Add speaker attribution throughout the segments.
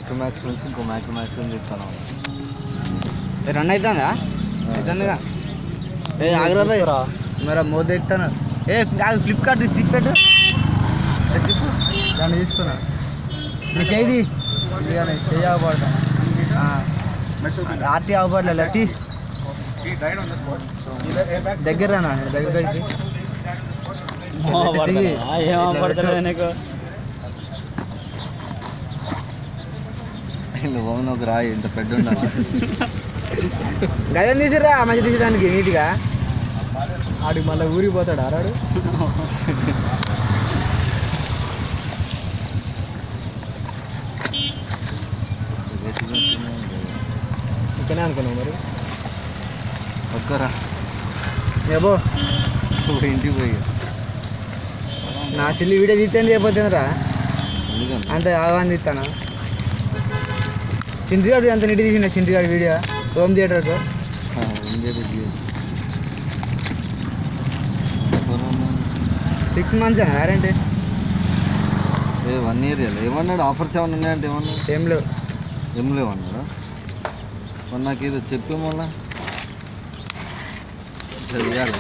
Speaker 1: మైక్రోమాక్స్ నుంచి ఇంకో మైక్రోమాక్స్ అని చెప్తాను.
Speaker 2: రన్ అవుతుందా? అవుతుందిగా. ఏ ఆగ్రాబాయ్ మరి మోద ఎక్కుతాను. ఏ ఫ్లిప్కార్ట్ తీసుకెట్టు ట్రిప్ దాన్ని తీసుకున్నా. నీ చేయి చేయి ఆగపడతాను. ఆర్టీ ఆగపడలే తీ దగ్గర దగ్గరికి
Speaker 1: నువ్వు ఒక రాయి ఇంత పెద్ద ఉండాలి.
Speaker 2: గజం తీసిరా మంచి తీసేదానికి నీట్గా. ఆడికి మళ్ళీ ఊరికి పోతాడు ఆరాడు. ఇక్కడే అనుకున్నావు మరి
Speaker 1: ఒక్కరా
Speaker 2: ఏబో
Speaker 1: ఇంటికి పోయి
Speaker 2: నా సిల్లి వీడియో తీస్తే అయిపోతుందిరా. అంత ఆగాన్ని తీస్తాను. సిండ్రిగాడు అంత నీటి తీసిన సిండ్రిగాడు video home theatres 6 months guarantee.
Speaker 1: 1 year ఏమన్నాడు? ఆఫర్స్ ఏమన్నా ఉన్నాయంటే ఏమన్నా
Speaker 2: ఏం
Speaker 1: లేవు అన్నాడు. మరి నాకు ఏదో చెప్పే మళ్ళా చేయాలి.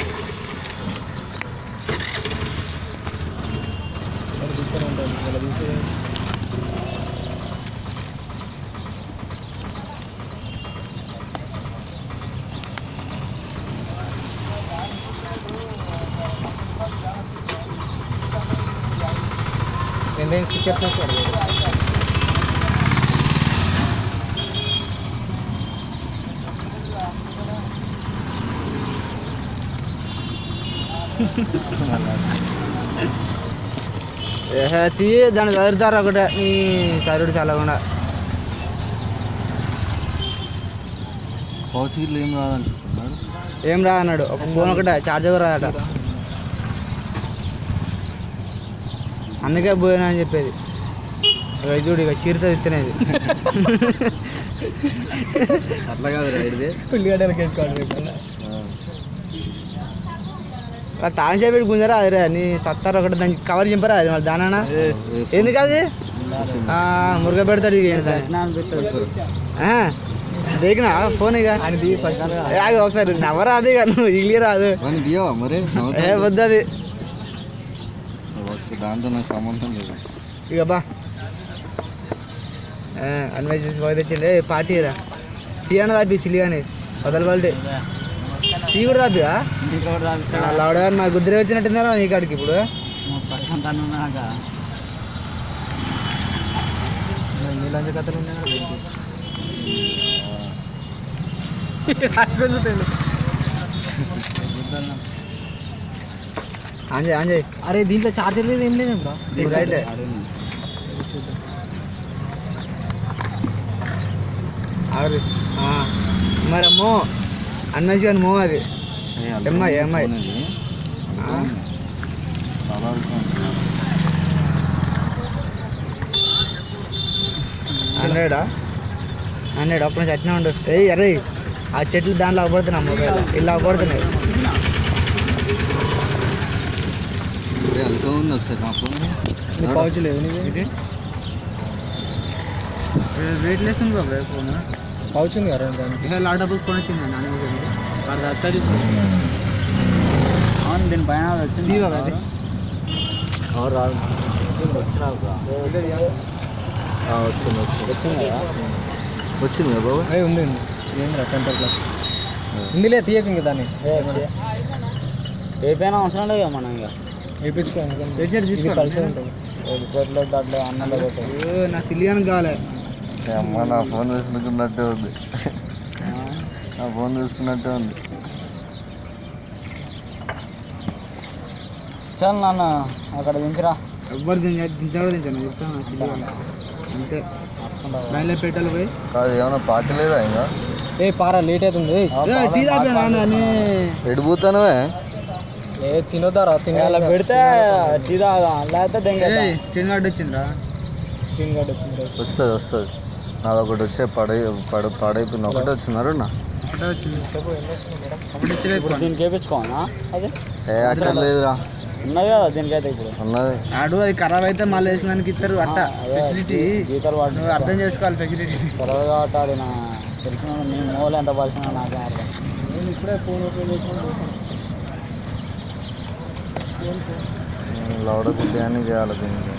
Speaker 2: ఏంటంటే స్టిక్కర్స్ వేస్తాడు. తీ దాన్ని చదువుతారు ఒకటే నీ చదువుడు చల్లకుండా.
Speaker 1: పౌచ్ గిట్ల ఏం రాదని చెప్తున్నాడు.
Speaker 2: ఏం రా అన్నాడు. ఒక ఫోన్ ఒకటే ఛార్జర్ కూడా రాదట. అందుకే పోయినా అని చెప్పేది. చూడు ఇక చీరతో ఇస్తున్నది.
Speaker 1: అట్లా కాదు రైడ్ది
Speaker 2: ఉల్లిగడ్డలకు వేసుకోవాలి. తాళం పెట్టి గుంజరా అదే నీ సత్తారు ఒకటి దానికి కవర్ చింపరా అది మళ్ళీ దానా ఎందుకు అది మురుగ పెడతాడు. దేకినా ఫోన్ ఇక ఒకసారి నవ్వరా అది నువ్వు ఇల్లి రాదు వద్దు అది.
Speaker 1: దాంతో నాకు సంబంధం లేదు.
Speaker 2: ఇక బా అన్వైజ్ బాగా తెచ్చిండే పార్టీ రా. తీయన తాపి సిలిగాని వదలబడి టీ కూడా తాపివా లావడా మా గుద్దురే వచ్చినట్టుందా నీ కాడికి ఇప్పుడు. లంచ కథలు ఉన్నాయి. ఆంజయ్ అరే దీంట్లో చార్జర్ లేదు ఏం లేదు బ్రో. మరి అమ్మో అన్వేష్ కానీ మో అది ఎంఐ 100 అప్పుడు నుంచి అట్నే ఉండు. అరే ఆ చెట్లు దాంట్లో అవ్వబడుతున్నాయి మొబైల్ ఇలా అవ్వబడుతున్నాయి.
Speaker 1: ఉంది ఒకసారి మా ఫోన్
Speaker 2: పౌచ్ లేదు నీకు వెయిట్ లెస్ ఉంది బాబు ఫోన్. పౌచ్ ఉంది కదా దానికి లాటబుల్ ఫోన్ వచ్చింది నాన్న వాడు వస్తుంది. అవును దీనిపైన వచ్చింది అది
Speaker 1: రాదు వచ్చింది కదా బాబు.
Speaker 2: ఉంది ఏంద్రా 10th class ఉందిలే తీయక ఇంకా దాన్ని ఏ పైన అవసరం లేదు కదా మనం. ఇక వేయించుకోవాలి కలిసి ఉంటుంది. హెడ్సెట్లో దాంట్లో అన్నంలో పెట్టాలి. నా సిలియన్ కావాలి.
Speaker 1: అమ్మ నా ఫోన్ తీసుకున్నట్టే ఉంది. నా ఫోన్ తీసుకున్నట్టే ఉంది.
Speaker 2: చాలు నాన్న అక్కడ దించరా. ఎవ్వరు దించాడు దించాను చెప్తాను అంతే. బయలు పెట్టాలి పోయి
Speaker 1: కాదు ఏమన్నా పార్టీ లేదా ఇంకా.
Speaker 2: ఏ పారా లేట్ అవుతుంది. టీ తాపా నాన్న
Speaker 1: ఎడిపోతానవే
Speaker 2: తినొద్దారా తినాల పెడితే టీ తాగా లేకపోతే స్క్రీన్ గార్డ్ వచ్చిందిరా. స్క్రీన్ గార్డ్ వచ్చింది
Speaker 1: వస్తుంది నాది ఒకటి వచ్చే పడైపోయింది. ఒకటే వచ్చిందారు నా
Speaker 2: వచ్చింది చెప్పు. దీనికి వేయించుకోవాలా? అదే
Speaker 1: అక్కడ లేదురా
Speaker 3: ఉన్నది కదా దీనికైతే ఇప్పుడు
Speaker 1: ఉన్నది.
Speaker 2: ఆడు అది ఖరాబ్ అయితే మళ్ళీ వేసిన దానికి ఇస్తారు అట్ట ఫెసిలిటీ.
Speaker 3: జీతాలు వాడు
Speaker 2: నువ్వు అర్థం చేసుకోవాలి ఫెసిలిటీ.
Speaker 3: తర్వాత కాబట్టి ఆడు నా తెలిసిన నేను మోలు ఎంత పరిచిన నాకేం అర్థం.
Speaker 2: నేను ఇప్పుడే ఫోన్ ఓపెన్
Speaker 1: లౌడ బుద్ధి అని చేయాలి దీనికి.